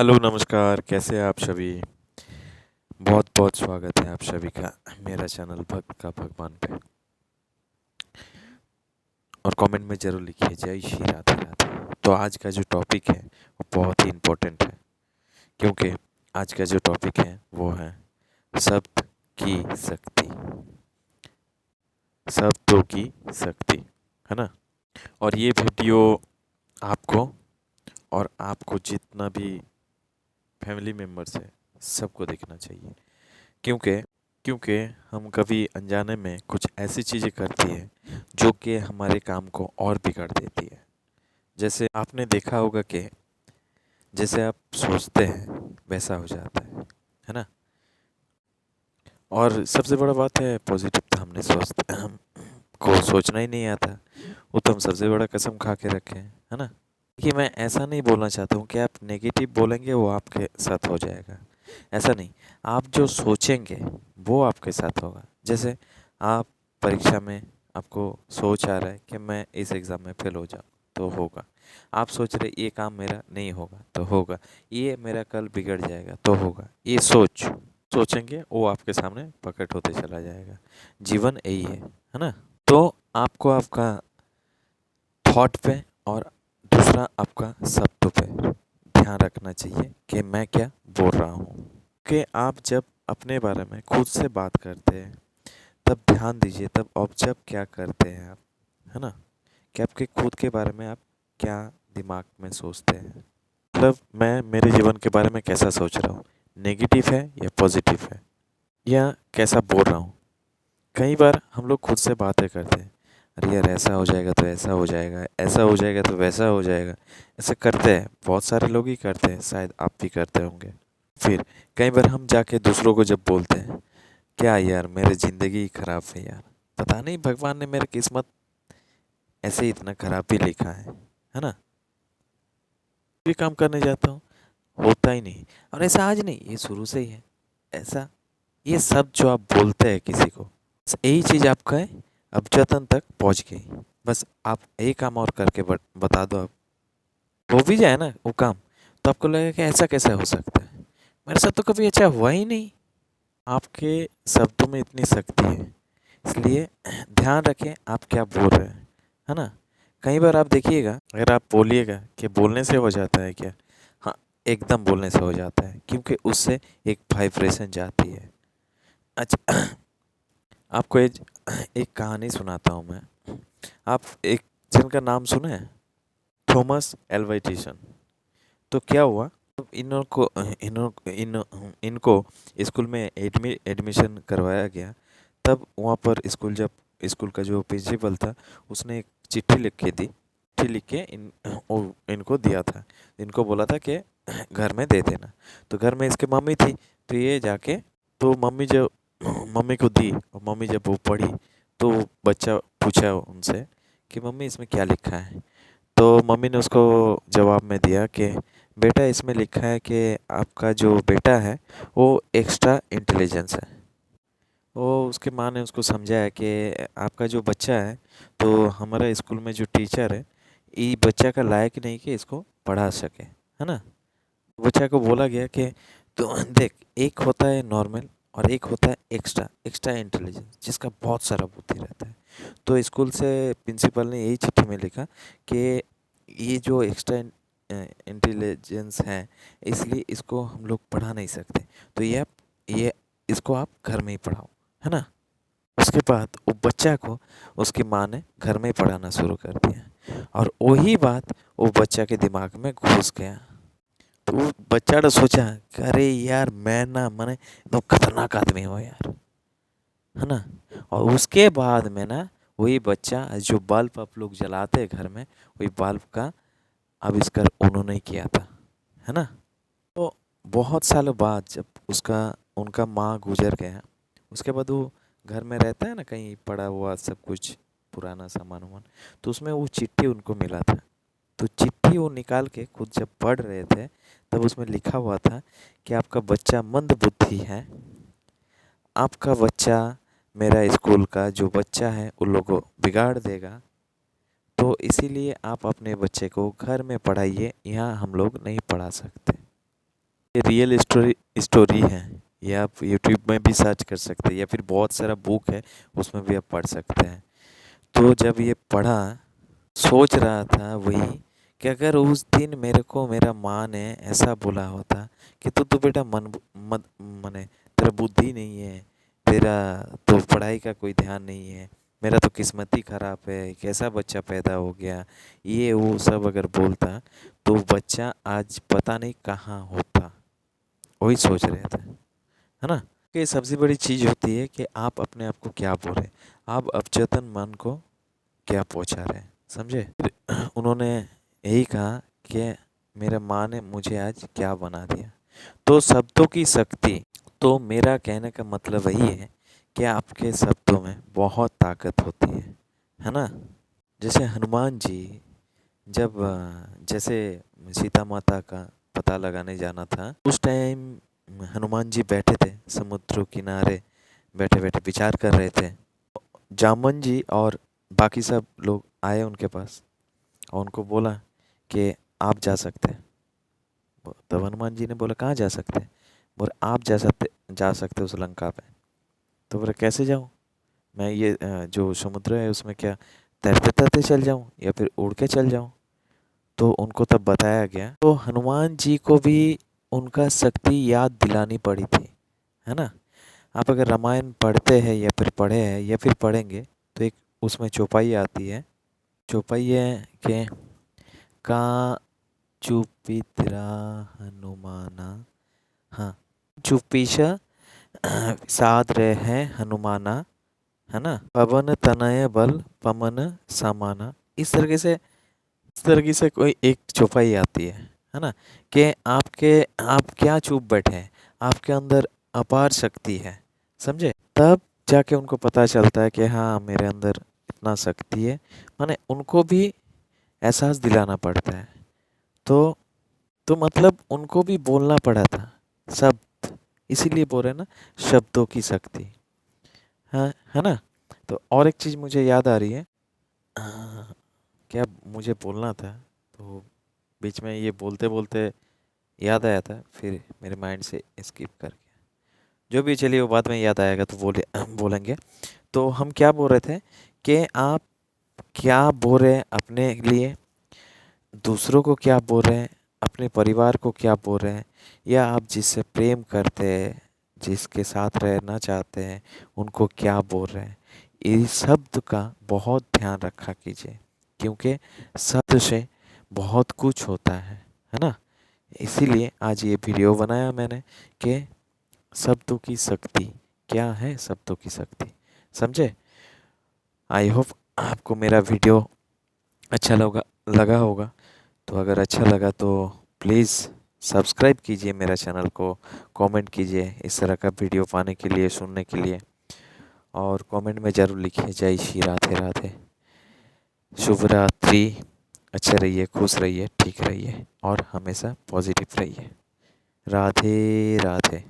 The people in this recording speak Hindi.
हेलो नमस्कार, कैसे हैं आप सभी। बहुत बहुत स्वागत है आप सभी का मेरा चैनल भक्त का भगवान पे। और कमेंट में ज़रूर लिखिए जय श्री राधे राधे। तो आज का जो टॉपिक है वो बहुत ही इम्पोर्टेंट है, क्योंकि आज का जो टॉपिक है वो है शब्द की शक्ति। शब्दों की शक्ति, है ना। और ये वीडियो आपको और आपको जितना भी फैमिली मेम्बर्स है सबको देखना चाहिए, क्योंकि क्योंकि हम कभी अनजाने में कुछ ऐसी चीज़ें करती हैं जो कि हमारे काम को और बिगाड़ देती है। जैसे आपने देखा होगा कि जैसे आप सोचते हैं वैसा हो जाता है ना। और सबसे बड़ा बात है पॉजिटिव, तो हमको सोचना ही नहीं आता, वो तो हम सबसे बड़ा कसम खा के रखे हैं, है ना। कि मैं ऐसा नहीं बोलना चाहता हूँ कि आप नेगेटिव बोलेंगे वो आपके साथ हो जाएगा, ऐसा नहीं। आप जो सोचेंगे वो आपके साथ होगा। जैसे आप परीक्षा में आपको सोच आ रहा है कि मैं इस एग्ज़ाम में फेल हो जाऊँ तो होगा। आप सोच रहे ये काम मेरा नहीं होगा तो होगा, ये मेरा कल बिगड़ जाएगा तो होगा। ये सोचेंगे वो आपके सामने प्रकट होते चला जाएगा। जीवन यही है ना। तो आपको आपका थॉट पे और दूसरा आपका शब्दों पे ध्यान रखना चाहिए कि मैं क्या बोल रहा हूँ। कि आप जब अपने बारे में खुद से बात करते हैं तब ध्यान दीजिए, तब ऑब्जर्व क्या करते हैं आप, है ना। कि आपके खुद के बारे में आप क्या दिमाग में सोचते हैं। मतलब मैं मेरे जीवन के बारे में कैसा सोच रहा हूँ, नेगेटिव है या पॉजिटिव है, या कैसा बोल रहा हूँ। कई बार हम लोग खुद से बातें करते हैं, अरे यार ऐसा हो जाएगा तो ऐसा हो जाएगा, ऐसा हो जाएगा तो वैसा हो जाएगा। ऐसे करते हैं, बहुत सारे लोग ही करते हैं, शायद आप भी करते होंगे। फिर कई बार हम जाके दूसरों को जब बोलते हैं, क्या यार मेरी ज़िंदगी ही ख़राब है यार, पता नहीं भगवान ने मेरी किस्मत ऐसे ही इतना ख़राब भी लिखा है ना। भी काम करने जाता हूँ, होता ही नहीं। और ऐसा आज नहीं, ये शुरू से ही है ऐसा। ये सब जो आप बोलते हैं किसी को, बस यही चीज़ आपका है अब जतन तक पहुँच गई। बस आप एक काम और करके बता दो, आप हो भी जाए ना वो काम, तो आपको लगेगा कि ऐसा कैसे हो सकता है, मेरे साथ तो कभी अच्छा हुआ ही नहीं। आपके शब्दों में इतनी शक्ति है, इसलिए ध्यान रखें आप क्या बोल रहे हैं, है ना। कई बार आप देखिएगा, अगर आप बोलिएगा कि बोलने से हो जाता है क्या, हाँ, एकदम बोलने से हो जाता है, क्योंकि उससे एक वाइब्रेशन जाती है। अच्छा, आपको एक कहानी सुनाता हूँ मैं। आप एक जन का नाम सुने हैं, थॉमस एल्वा एडिसन। तो क्या हुआ, इन्हों को इनको स्कूल में एडमिशन करवाया गया। तब वहाँ पर स्कूल का जो प्रिंसिपल था उसने एक चिट्ठी लिख के दी, चिट्ठी लिख के इनको दिया था। इनको बोला था कि घर में दे देना। तो घर में इसके मम्मी थी, तो ये जाके, तो मम्मी को दी, और मम्मी जब वो पढ़ी तो बच्चा पूछा उनसे कि मम्मी इसमें क्या लिखा है। तो मम्मी ने उसको जवाब में दिया कि बेटा इसमें लिखा है कि आपका जो बेटा है वो एक्स्ट्रा इंटेलिजेंस है। वो उसके माँ ने उसको समझाया कि आपका जो बच्चा है, तो हमारा स्कूल में जो टीचर है ये बच्चा का लायक नहीं कि इसको पढ़ा सके, है ना। बच्चा को बोला गया कि तो देख, एक होता है नॉर्मल और एक होता है एक्स्ट्रा एक्स्ट्रा इंटेलिजेंस, जिसका बहुत सारा बुद्धि रहता है। तो स्कूल से प्रिंसिपल ने यही चिट्ठी में लिखा कि ये जो एक्स्ट्रा इंटेलिजेंस है, इसलिए इसको हम लोग पढ़ा नहीं सकते, तो ये इसको आप घर में ही पढ़ाओ, है ना। उसके बाद वो बच्चा को उसकी माँ ने घर में ही पढ़ाना शुरू कर दिया, और वही बात वो बच्चा के दिमाग में घुस गया। तो वो बच्चा ने सोचा कि अरे यार मैं ना मैंने एकदम खतरनाक आदमी हो यार, है ना। और उसके बाद में ना वही बच्चा जो बल्ब आप लोग जलाते हैं घर में, वही बल्ब का आविष्कार उन्होंने ही किया था, है ना। तो बहुत सालों बाद जब उसका उनका माँ गुजर गया, उसके बाद वो घर में रहता है ना कहीं पड़ा हुआ सब कुछ पुराना सामान वामान, तो उसमें वो चिट्ठी उनको मिला था। तो चिट्ठी वो निकाल के खुद जब पढ़ रहे थे, तब उसमें लिखा हुआ था कि आपका बच्चा मंद बुद्धि है, आपका बच्चा मेरा स्कूल का जो बच्चा है उन लोगों को बिगाड़ देगा, तो इसीलिए आप अपने बच्चे को घर में पढ़ाइए, यहाँ हम लोग नहीं पढ़ा सकते। ये रियल स्टोरी है। ये आप यूट्यूब में भी सर्च कर सकते हैं या फिर बहुत सारा बुक है उसमें भी आप पढ़ सकते हैं। तो जब ये पढ़ा, सोच रहा था वही कि अगर उस दिन मेरे को मेरा माँ ने ऐसा बोला होता कि तू तो बेटा मन मत मने तेरा बुद्धि नहीं है, तेरा तो पढ़ाई का कोई ध्यान नहीं है, मेरा तो किस्मत ही खराब है, कैसा बच्चा पैदा हो गया, ये वो सब अगर बोलता तो बच्चा आज पता नहीं कहाँ होता। वही सोच रहे थे, है ना। कि सबसे बड़ी चीज़ होती है कि आप अपने आप को क्या बोल रहे हैं, आप अवचेतन मन को क्या पहुंचा रहे हैं, समझे। फिर उन्होंने यही कहा कि मेरे माँ ने मुझे आज क्या बना दिया। तो शब्दों की शक्ति, तो मेरा कहने का मतलब वही है कि आपके शब्दों में बहुत ताकत होती है ना। जैसे हनुमान जी जब जैसे सीता माता का पता लगाने जाना था, उस टाइम हनुमान जी बैठे थे समुद्र किनारे, बैठे बैठे विचार कर रहे थे। जामन जी और बाकी सब लोग आए उनके पास और उनको बोला कि आप जा सकते हैं। तब हनुमान जी ने बोला कहाँ जा सकते हैं। बोले आप जा सकते उस लंका पे। तो बोले कैसे जाऊँ मैं, ये जो समुद्र है उसमें क्या तैरते तैरते चल जाऊँ या फिर उड़ के चल जाऊँ। तो उनको तब बताया गया, तो हनुमान जी को भी उनका शक्ति याद दिलानी पड़ी थी, है ना। आप अगर रामायण पढ़ते हैं या फिर पढ़े हैं या फिर पढ़ेंगे तो एक उसमें चौपाई आती है। चौपाई है कि का चुपितरा हनुमाना, हाँ, चुपीसा साध रहे हैं हनुमाना, है ना, पवन तनय बल पवन समाना। इस तरह से कोई एक चौपाई आती है ना। कि आप क्या चुप बैठे हैं, आपके अंदर अपार शक्ति है, समझे। तब जाके उनको पता चलता है कि हाँ मेरे अंदर इतना शक्ति है, माने उनको भी एहसास दिलाना पड़ता है। तो मतलब उनको भी बोलना पड़ा था शब्द, इसीलिए बोल रहे हैं ना शब्दों की शक्ति, हाँ, है ना। तो और एक चीज़ मुझे याद आ रही है, क्या मुझे बोलना था, तो बीच में ये बोलते बोलते याद आया था, फिर मेरे माइंड से स्किप कर गया। जो भी, चलिए वो बाद में याद आएगा तो बोलेंगे। तो हम क्या बोल रहे थे कि आप क्या बोल रहे हैं अपने लिए, दूसरों को क्या बोल रहे हैं, अपने परिवार को क्या बोल रहे हैं, या आप जिससे प्रेम करते हैं, जिसके साथ रहना चाहते हैं, उनको क्या बोल रहे हैं। इस शब्द का बहुत ध्यान रखा कीजिए, क्योंकि शब्द से बहुत कुछ होता है ना। इसीलिए आज ये वीडियो बनाया मैंने कि शब्दों की शक्ति क्या है, शब्दों की शक्ति, समझे। आई होप आपको मेरा वीडियो अच्छा लगा होगा। तो अगर अच्छा लगा तो प्लीज़ सब्सक्राइब कीजिए मेरा चैनल को, कमेंट कीजिए इस तरह का वीडियो पाने के लिए, सुनने के लिए। और कमेंट में ज़रूर लिखिए जय श्री राधे राधे, शुभ रात्रि। अच्छे रहिए, खुश रहिए, ठीक रहिए और हमेशा पॉजिटिव रहिए। राधे राधे।